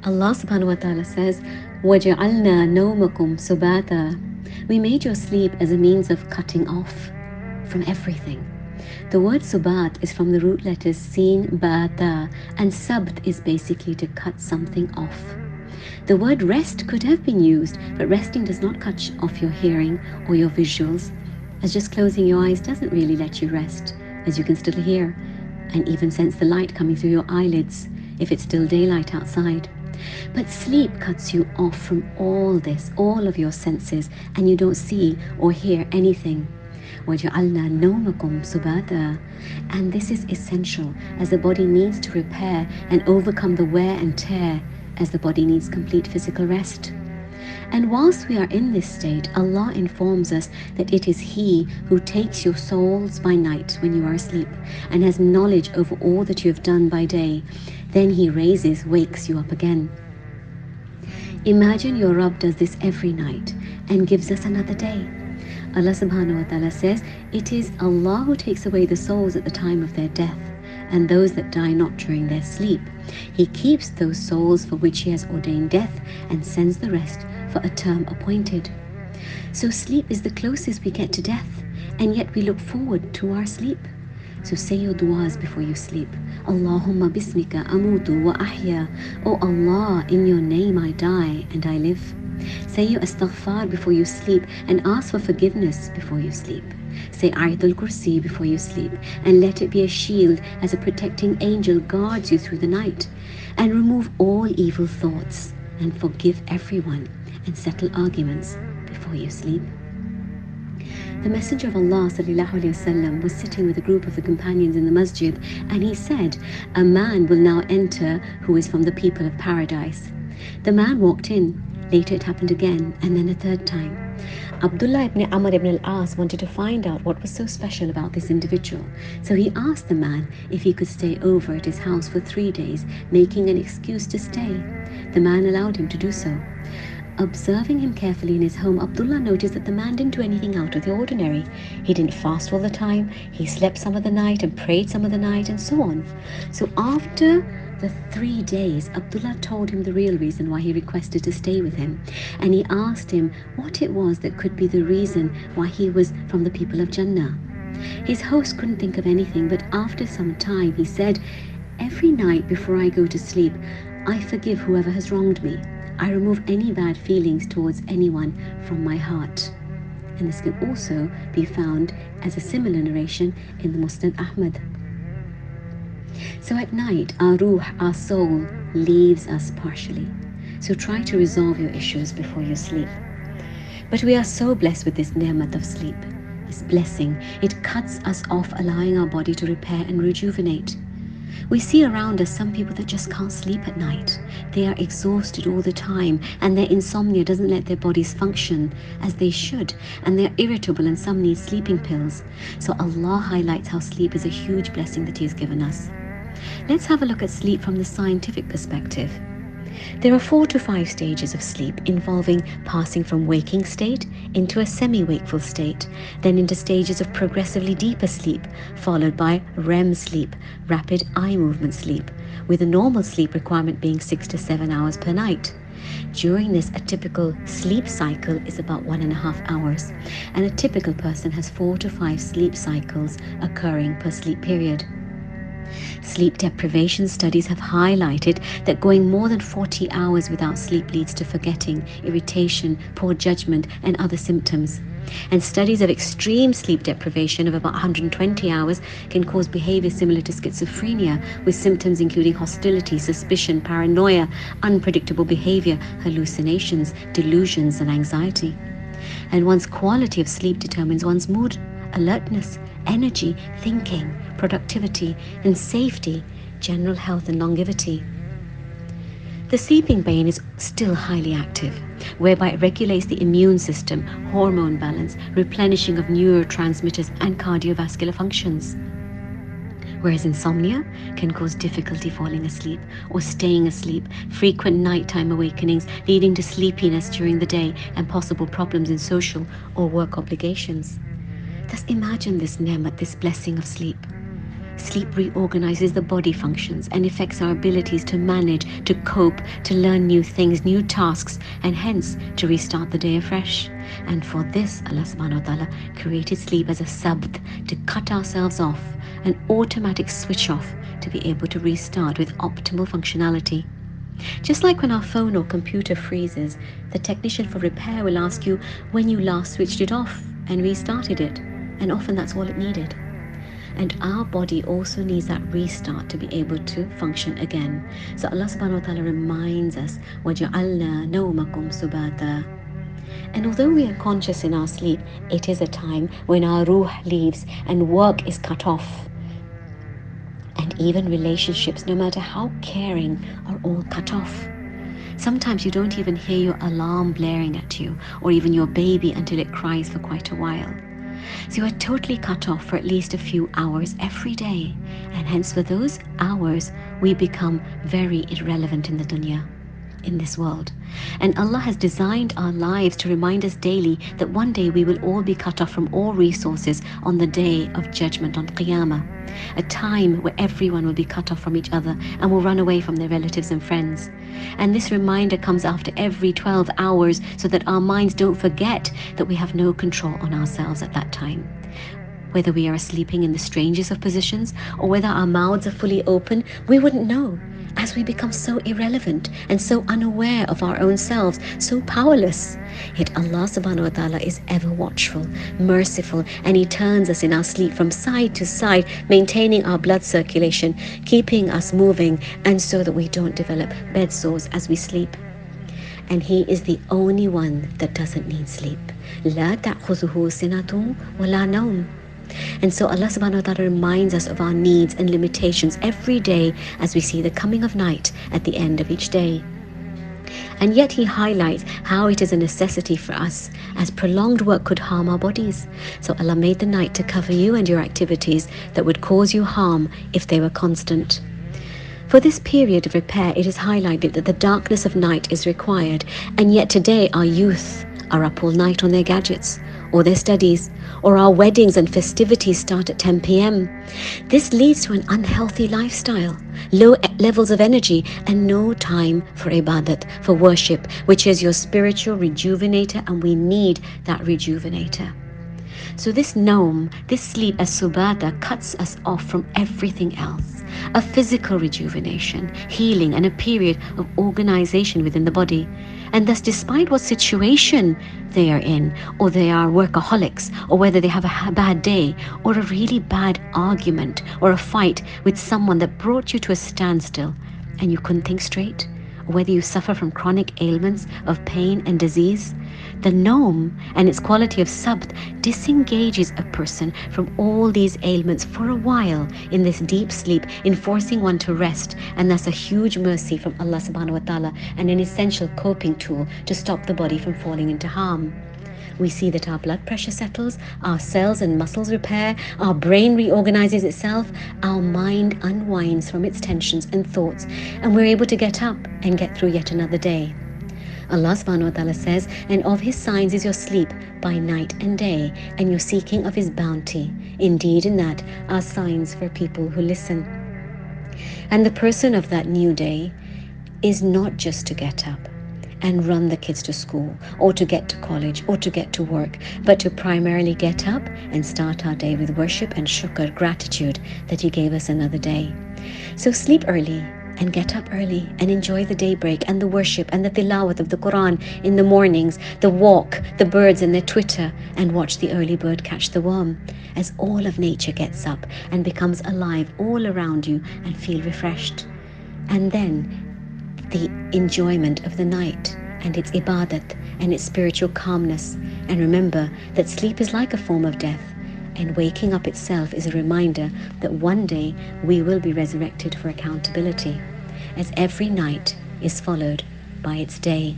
Allah SWT says, وَجَعَلْنَا نَوْمَكُمْ سُبَاتًا. We made your sleep as a means of cutting off from everything. The word subat is from the root letters sin, ba, ta, and sabt is basically to cut something off. The word rest could have been used, but resting does not cut off your hearing or your visuals, as just closing your eyes doesn't really let you rest, as you can still hear and even sense the light coming through your eyelids if it's still daylight outside. But sleep cuts you off from all this, all of your senses, and you don't see or hear anything. وَجَعَلْنَا نَوْمَكُمْ سُبَاتًا. And this is essential, as the body needs to repair and overcome the wear and tear, as the body needs complete physical rest. And whilst we are in this state, Allah informs us that it is He who takes your souls by night when you are asleep and has knowledge over all that you have done by day. Then He wakes you up again. Imagine your Rabb does this every night and gives us another day. Allah SWT says, it is Allah who takes away the souls at the time of their death, and those that die not during their sleep. He keeps those souls for which He has ordained death and sends the rest for a term appointed. So sleep is the closest we get to death, and yet we look forward to our sleep. So say your du'as before you sleep. Allahumma bismika amutu wa ahya. Oh Allah, in your name I die and I live. Say your astaghfar before you sleep and ask for forgiveness before you sleep. Say Ayatul Kursi before you sleep and let it be a shield as a protecting angel guards you through the night. And remove all evil thoughts and forgive everyone and settle arguments before you sleep. The Messenger of Allah ﷺ was sitting with a group of the companions in the masjid, and he said, a man will now enter who is from the people of paradise. The man walked in. Later it happened again, and then a third time. Abdullah ibn Amr ibn al-As wanted to find out what was so special about this individual. So he asked the man if he could stay over at his house for 3 days, making an excuse to stay. The man allowed him to do so. Observing him carefully in his home, Abdullah noticed that the man didn't do anything out of the ordinary. He didn't fast all the time, he slept some of the night and prayed some of the night, and so on. So after the 3 days, Abdullah told him the real reason why he requested to stay with him, and he asked him what it was that could be the reason why he was from the people of Jannah. His host couldn't think of anything, but after some time he said, every night before I go to sleep, I forgive whoever has wronged me. I remove any bad feelings towards anyone from my heart. And this can also be found as a similar narration in the Musnad Ahmad. So at night, our ruh, our soul, leaves us partially. So try to resolve your issues before you sleep. But we are so blessed with this ni'mat of sleep, this blessing. It cuts us off, allowing our body to repair and rejuvenate. We see around us some people that just can't sleep at night. They are exhausted all the time, and their insomnia doesn't let their bodies function as they should, and they're irritable, and some need sleeping pills. So Allah highlights how sleep is a huge blessing that He has given us. Let's have a look at sleep from the scientific perspective. There are 4 to 5 stages of sleep, involving passing from waking state into a semi-wakeful state, then into stages of progressively deeper sleep, followed by REM sleep, rapid eye movement sleep, with a normal sleep requirement being 6 to 7 hours per night. During this, a typical sleep cycle is about 1.5 hours, and a typical person has 4 to 5 sleep cycles occurring per sleep period. Sleep deprivation studies have highlighted that going more than 40 hours without sleep leads to forgetting, irritation, poor judgment, and other symptoms. And studies of extreme sleep deprivation of about 120 hours can cause behavior similar to schizophrenia, with symptoms including hostility, suspicion, paranoia, unpredictable behavior, hallucinations, delusions, and anxiety. And one's quality of sleep determines one's mood, alertness, energy, thinking, productivity, and safety, general health, and longevity. The sleeping brain is still highly active, whereby it regulates the immune system, hormone balance, replenishing of neurotransmitters, and cardiovascular functions. Whereas insomnia can cause difficulty falling asleep or staying asleep, frequent nighttime awakenings leading to sleepiness during the day, and possible problems in social or work obligations. Thus imagine this ni'mat, this blessing of sleep. Sleep reorganizes the body functions and affects our abilities to manage, to cope, to learn new things, new tasks, and hence to restart the day afresh. And for this, Allah SWT created sleep as a sabd, to cut ourselves off, an automatic switch off to be able to restart with optimal functionality. Just like when our phone or computer freezes, the technician for repair will ask you when you last switched it off and restarted it, and often that's all it needed. And our body also needs that restart to be able to function again. So Allah SWT reminds us, وَجَعَلْنَا نَوْمَكُمْ سُبَاتًا. And although we are conscious in our sleep, it is a time when our ruh leaves and work is cut off. And even relationships, no matter how caring, are all cut off. Sometimes you don't even hear your alarm blaring at you, or even your baby until it cries for quite a while. So you are totally cut off for at least a few hours every day. And hence for those hours, we become very irrelevant in the dunya, in this world. And Allah has designed our lives to remind us daily that one day we will all be cut off from all resources on the day of judgment, on Qiyamah, a time where everyone will be cut off from each other and will run away from their relatives and friends. And this reminder comes after every 12 hours so that our minds don't forget that we have no control on ourselves at that time. Whether we are sleeping in the strangest of positions or whether our mouths are fully open, we wouldn't know, as we become so irrelevant and so unaware of our own selves, so powerless. Yet Allah SWT is ever watchful, merciful, and He turns us in our sleep from side to side, maintaining our blood circulation, keeping us moving, and so that we don't develop bed sores as we sleep. And He is the only one that doesn't need sleep. لا تأخذه سنة ولا نوم. And so Allah SWT reminds us of our needs and limitations every day as we see the coming of night at the end of each day. And yet He highlights how it is a necessity for us, as prolonged work could harm our bodies. So Allah made the night to cover you and your activities that would cause you harm if they were constant. For this period of repair, it is highlighted that the darkness of night is required, and yet today our youth are up all night on their gadgets or their studies, or our weddings and festivities start at 10 p.m. This leads to an unhealthy lifestyle, low levels of energy, and no time for ibadat, for worship, which is your spiritual rejuvenator, and we need that rejuvenator. So this naum, this sleep as subata, cuts us off from everything else. A physical rejuvenation, healing, and a period of organization within the body. And thus, despite what situation they are in, or they are workaholics, or whether they have a bad day, or a really bad argument, or a fight with someone that brought you to a standstill and you couldn't think straight, or whether you suffer from chronic ailments of pain and disease, the naum and its quality of sabd disengages a person from all these ailments for a while in this deep sleep, enforcing one to rest, and that's a huge mercy from Allah SWT and an essential coping tool to stop the body from falling into harm. We see that our blood pressure settles, our cells and muscles repair, our brain reorganizes itself, our mind unwinds from its tensions and thoughts, and we're able to get up and get through yet another day. Allah SWT says, and of His signs is your sleep by night and day, and your seeking of His bounty. Indeed, in that are signs for people who listen. And the person of that new day is not just to get up and run the kids to school, or to get to college, or to get to work, but to primarily get up and start our day with worship and shukr, gratitude that He gave us another day. So sleep early and get up early and enjoy the daybreak and the worship and the tilawat of the Quran in the mornings, the walk, the birds and their twitter, and watch the early bird catch the worm, as all of nature gets up and becomes alive all around you, and feel refreshed. And then the enjoyment of the night and its ibadat and its spiritual calmness. And remember that sleep is like a form of death, and waking up itself is a reminder that one day we will be resurrected for accountability, as every night is followed by its day.